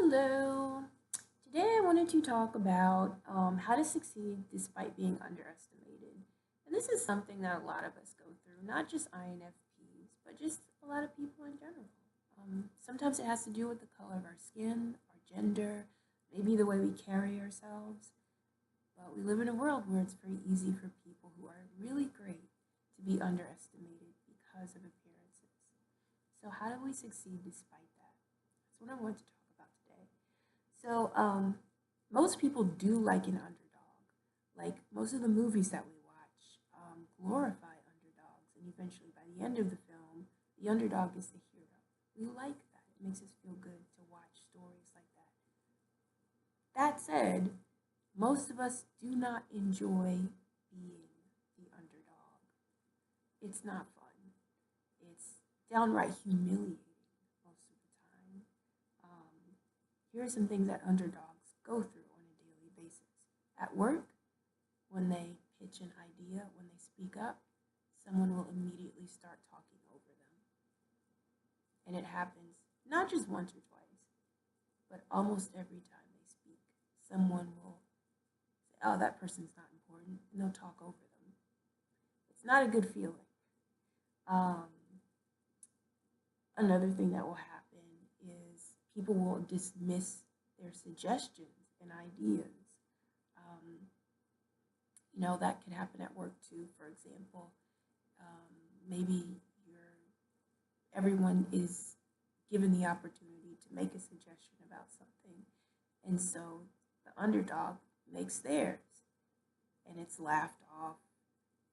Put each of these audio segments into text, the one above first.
Hello. Today I wanted to talk about how to succeed despite being underestimated. And this is something that a lot of us go through, not just INFPs, but just a lot of people in general. Sometimes it has to do with the color of our skin, our gender, maybe the way we carry ourselves. But we live in a world where it's very easy for people who are really great to be underestimated because of appearances. So, how do we succeed despite that? That's what I want to talk about today. So, most people do like an underdog. Like most of the movies that we watch glorify underdogs, and eventually, by the end of the film, the underdog is the hero. We like that. It makes us feel good to watch stories like that. That said, most of us do not enjoy being the underdog. It's not fun. It's downright humiliating most of the time. Here are some things that underdogs go through on a daily basis. At work, when they pitch an idea, when they speak up, someone will immediately start talking over them. And it happens not just once or twice, but almost every time they speak. Someone will say, oh, that person's not important, and they'll talk over them. It's not a good feeling. Um, Another thing that will happen is people will dismiss their suggestions and ideas. Um, that could happen at work too. For example, maybe you're, everyone is given the opportunity to make a suggestion about something, and so the underdog makes theirs, and it's laughed off,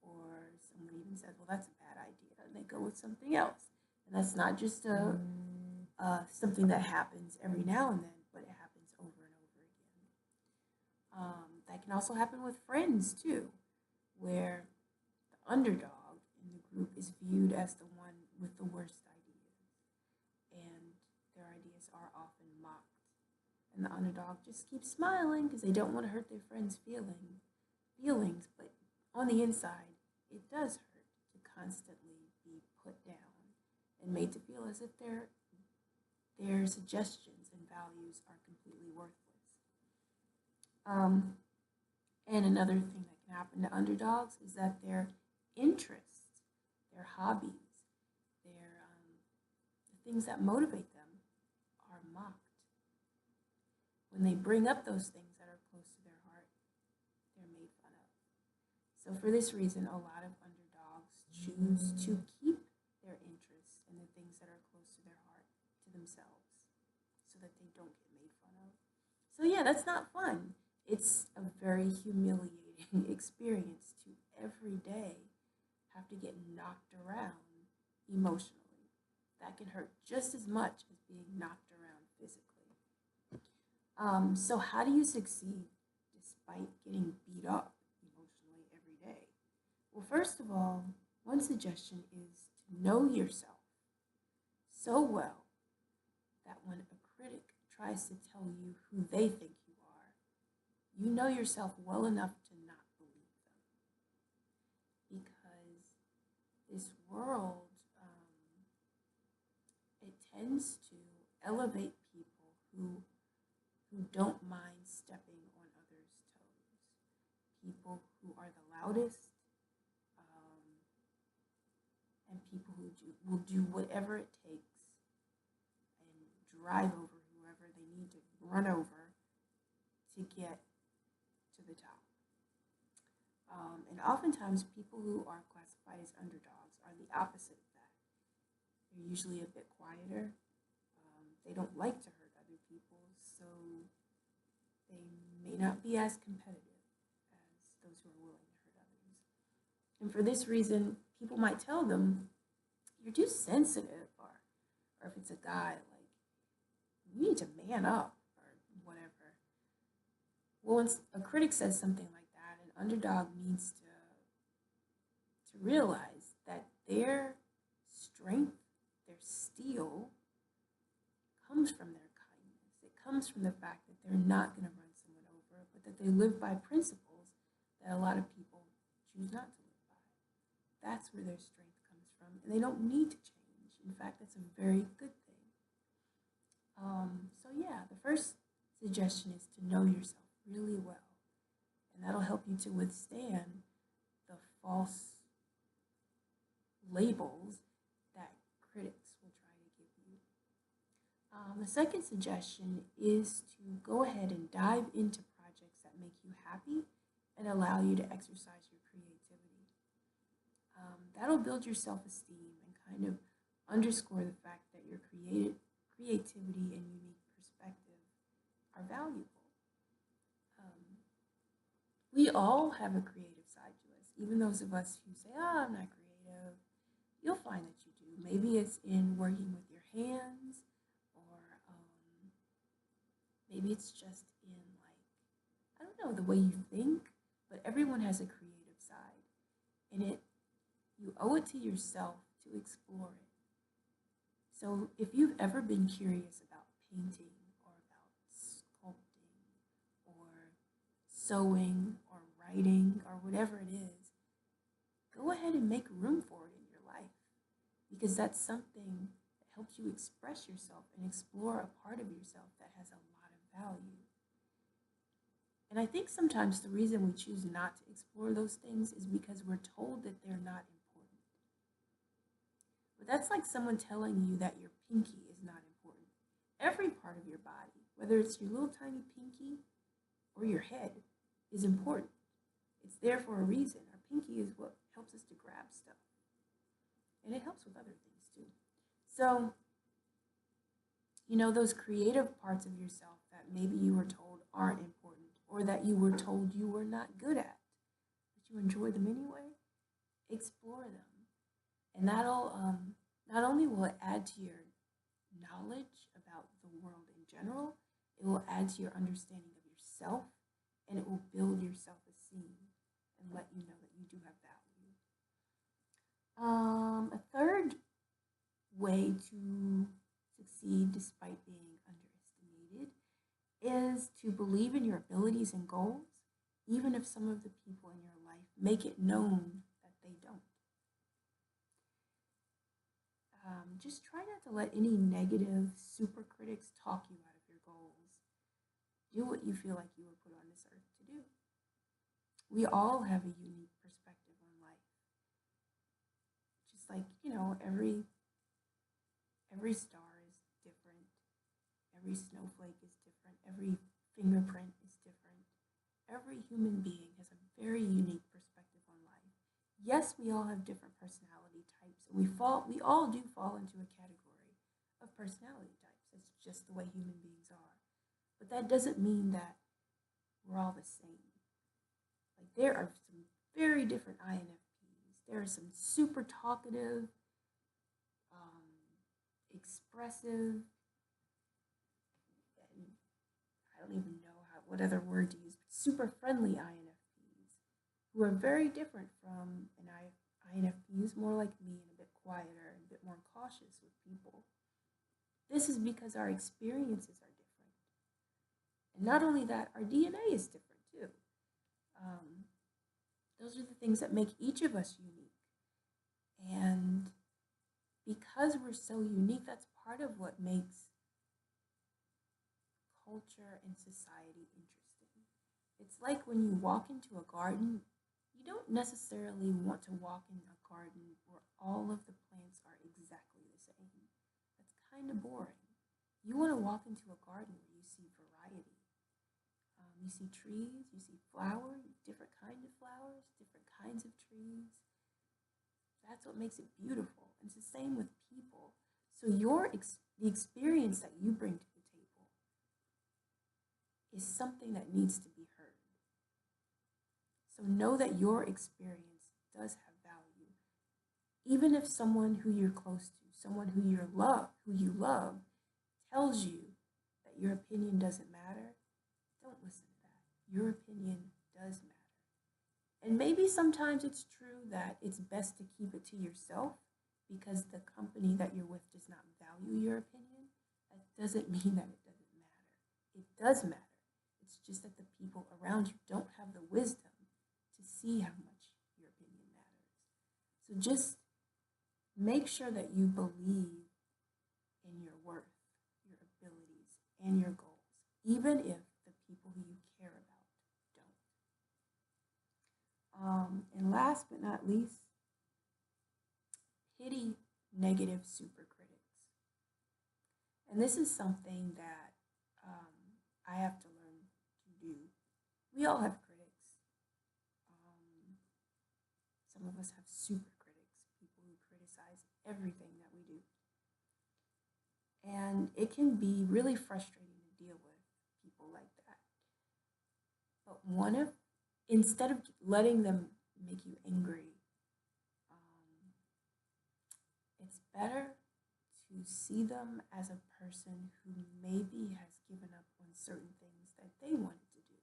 or someone even says, "Well, that's a bad idea," and they go with something else. And that's not just something that happens every now and then, but it happens over and over again. That can also happen with friends too, where the underdog in the group is viewed as the one with the worst ideas, and their ideas are often mocked. And the underdog just keeps smiling because they don't want to hurt their friends' feelings, but on the inside, it does hurt to constantly be put down and made to feel as if their suggestions and values are completely worthless. And another thing that can happen to underdogs is that their interests, their hobbies, the things that motivate them are mocked. When they bring up those things that are close to their heart, they're made fun of. So for this reason, a lot of underdogs choose to keep their interests and the things that are close to their heart to themselves so that they don't get made fun of. So yeah, that's not fun. It's a very humiliating experience to every day have to get knocked around emotionally. That can hurt just as much as being knocked around physically. So how do you succeed despite getting beat up emotionally every day? Well, first of all, one suggestion is to know yourself so well that when a critic tries to tell you who they think you are, you know yourself well enough to not believe them. Because this world, it tends to elevate people who don't mind stepping on others' toes. People who are the loudest, um, and people who will do whatever it takes and drive over whoever they need to run over to get to the top. And oftentimes, people who are classified as underdogs are the opposite of that. They're usually a bit quieter. They don't like to hurt other people, so they may not be as competitive as those who are willing to hurt others. And for this reason, people might tell them, "You're too sensitive," or if it's a guy, like, "You need to man up," or whatever. Well, once a critic says something like that, an underdog needs to realize that their strength, their steel, comes from their kindness. It comes from the fact that they're not going to run someone over, but that they live by principles that a lot of people choose not to live by. That's where their strength comes from, and they don't need to change. In fact, that's a very good thing. So yeah, the first suggestion is to know yourself really well, and that'll help you to withstand the false labels that critics will try to give you. The second suggestion is to go ahead and dive into projects that make you happy and allow you to exercise your creativity. That'll build your self esteem and kind of underscore the fact that your creativity and unique perspective are valuable. Um, we all have a creative side to us, even those of us who say, "Oh, I'm not creative." You'll find that you do. Maybe it's in working with your hands, or maybe it's just in, like, I don't know, the way you think, but everyone has a creative side. And you owe it to yourself to explore it. So if you've ever been curious about painting or about sculpting or sewing or writing or whatever it is, go ahead and make room for it in your life, because that's something that helps you express yourself and explore a part of yourself that has a lot of value. And I think sometimes the reason we choose not to explore those things is because we're told that they're not important. But that's like someone telling you that your pinky is not important. Every part of your body, whether it's your little tiny pinky or your head, is important. It's there for a reason. Our pinky is what helps us to grab stuff, and it helps with other things too. So, those creative parts of yourself that maybe you were told aren't important, or that you were told you were not good at, but you enjoy them anyway, explore them. And not only will it add to your knowledge about the world in general, it will add to your understanding of yourself, and it will build your self esteem and let you know that you do have value. A third way to succeed despite being underestimated is to believe in your abilities and goals, even if some of the people in your life make it known that they don't. Just try not to let any negative super critics talk you out of your goals. Do what you feel like you were put on this earth to do. We all have a unique perspective on life. Just like, every star is different, every snowflake is different, every fingerprint is different. Every human being has a very unique perspective on life. Yes, we all have different personality types, and we all do fall into a category of personality types. It's just the way human beings are. But that doesn't mean that we're all the same. Like, there are some very different INFPs. There are some super talkative, expressive, and I don't even know what other word to use, but super friendly INFPs who are very different from an INFP who's more like me and a bit quieter and a bit more cautious with people. This is because our experiences are different. And not only that, our DNA is different too. Those are the things that make each of us unique. And because we're so unique, that's part of what makes culture and society interesting. It's like when you walk into a garden, you don't necessarily want to walk in a garden where all of the plants are exactly the same. That's kind of boring. You want to walk into a garden where you see variety. You see trees, you see flowers, different kinds of flowers, different kinds of trees. That's what makes it beautiful. And it's the same with people. So the experience that you bring to the table is something that needs to be heard. So know that your experience does have value. Even if someone who you're close to, someone who you love, tells you that your opinion doesn't matter, don't listen to that. Your opinion does matter. And maybe sometimes it's true that it's best to keep it to yourself because the company that you're with does not value your opinion. That doesn't mean that it doesn't matter. It does matter. It's just that the people around you don't have the wisdom to see how much your opinion matters. So just make sure that you believe in your worth, your abilities, and your goals. even if the people who you care about don't. And last but not least, pity negative super critics. And this is something that I have to learn to do. We all have critics. Um, some of us have super critics, people who criticize everything that we do. And it can be really frustrating to deal with people like that. But instead of letting them make you angry, um, it's better to see them as a person who maybe has given up on certain things that they wanted to do.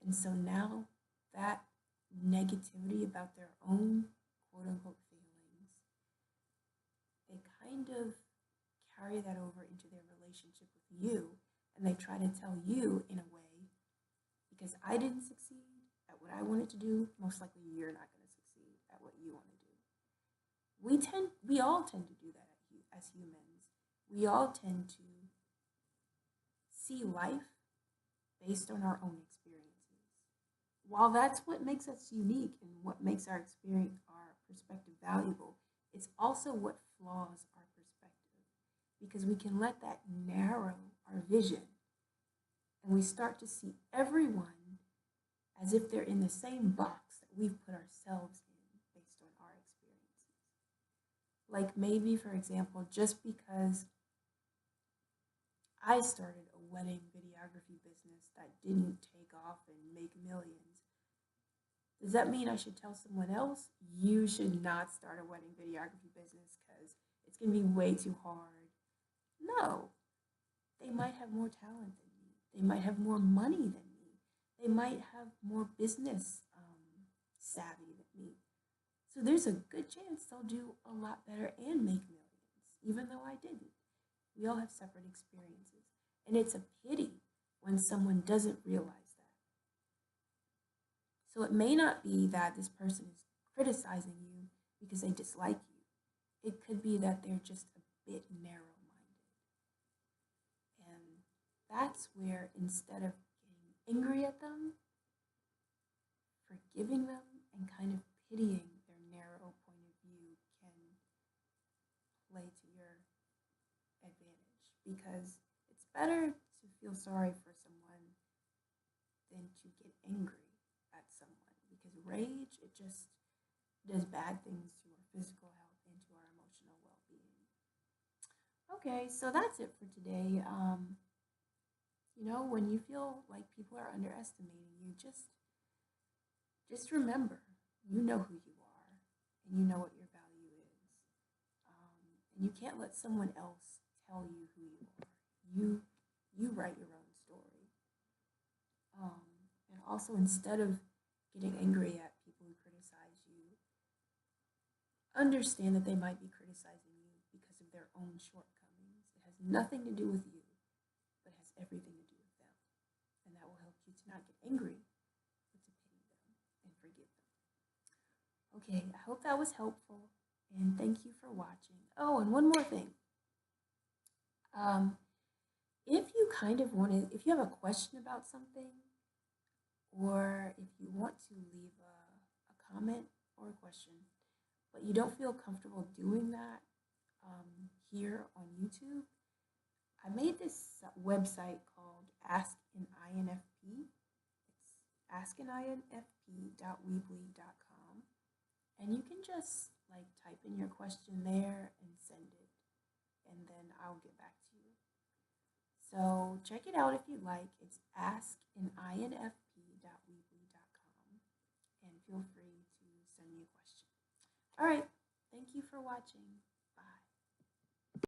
And so now that negativity about their own quote unquote feelings, they kind of carry that over into their relationship with you, and they try to tell you in a way, because I didn't succeed at what I wanted to do, most likely you're not going to succeed at what you want to do. We all tend to do that as humans. We all tend to see life based on our own experiences. While that's what makes us unique and what makes our experience, our perspective valuable, it's also what flaws our perspective, because we can let that narrow our vision, and we start to see everyone as if they're in the same box that we've put ourselves in based on our experiences. Like maybe, for example, just because I started a wedding videography business that didn't take off and make millions, does that mean I should tell someone else, you should not start a wedding videography business because it's going to be way too hard? No. They might have more talent than me. They might have more money than me. They might have more business savvy than me. So there's a good chance they'll do a lot better and make millions, even though I didn't. We all have separate experiences. And it's a pity when someone doesn't realize that. So it may not be that this person is criticizing you because they dislike you. It could be that they're just a bit narrow minded. And that's where instead of getting angry at them, forgiving them and kind of pitying their narrow point of view can play to your advantage, because it's better to feel sorry for someone than to get angry at someone, because rage, it just does bad things to our physical health and to our emotional well-being. Okay, so that's it for today. When you feel like people are underestimating you, just remember, you know who you are, and you know what your value is. And you can't let someone else tell you who you are. You write your own story. And also, instead of getting angry at people who criticize you, understand that they might be criticizing you because of their own shortcomings. It has nothing to do with you, but has everything to do with them. And that will help you to not get angry, but to pity them and forgive them. Okay, I hope that was helpful, and thank you for watching. Oh, and one more thing. If you if you have a question about something, or if you want to leave a comment or a question, but you don't feel comfortable doing that here on YouTube, I made this website called Ask an INFP. It's askanINFP.weebly.com, and you can just like type in your question there and send it, and then I'll get back to you. So check it out if you like. It's askanINFP.weebly.com, and feel free to send me a question. All right, thank you for watching.